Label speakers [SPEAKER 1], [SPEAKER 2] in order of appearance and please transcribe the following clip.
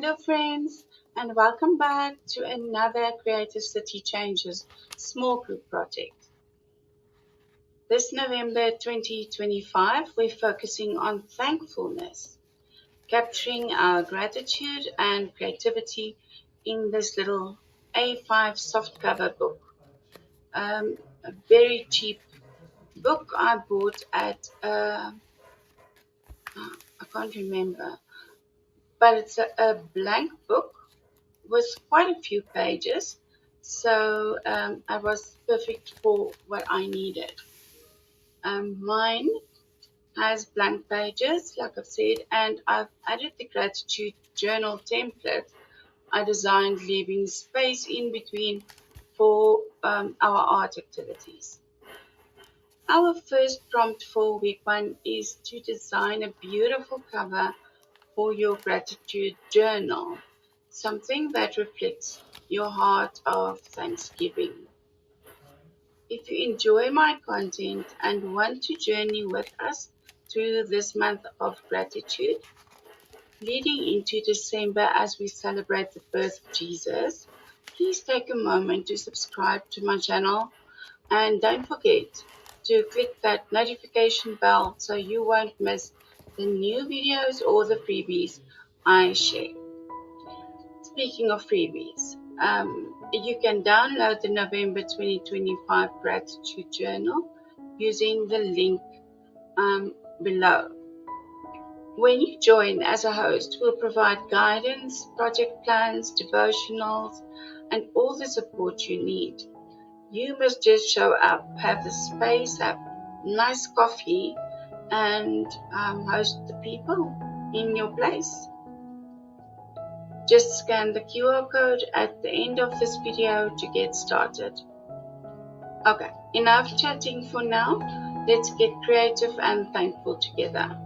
[SPEAKER 1] Hello, friends, and welcome back to another Creative City Changes small group project. This November 2025, we're focusing on thankfulness, capturing our gratitude and creativity in this little A5 softcover book. A very cheap book I bought at, I can't remember, but it's a blank book with quite a few pages, so it was perfect for what I needed. Mine has blank pages, like I've said, and I've added the gratitude journal template I designed, leaving space in between for our art activities. Our first prompt for week one is to design a beautiful cover for your gratitude journal, something that reflects your heart of thanksgiving. If you enjoy my content and want to journey with us through this month of gratitude, leading into December as we celebrate the birth of Jesus, please take a moment to subscribe to my channel and don't forget to click that notification bell so you won't miss the new videos or the freebies I share. Speaking of freebies, you can download the November 2025 Gratitude Journal using the link below. When you join as a host, we'll provide guidance, project plans, devotionals, and all the support you need. You must just show up, have the space, have nice coffee, and host the people in your place. Just scan the QR code at the end of this video to get started. Okay, enough chatting for now. Let's get creative and thankful together.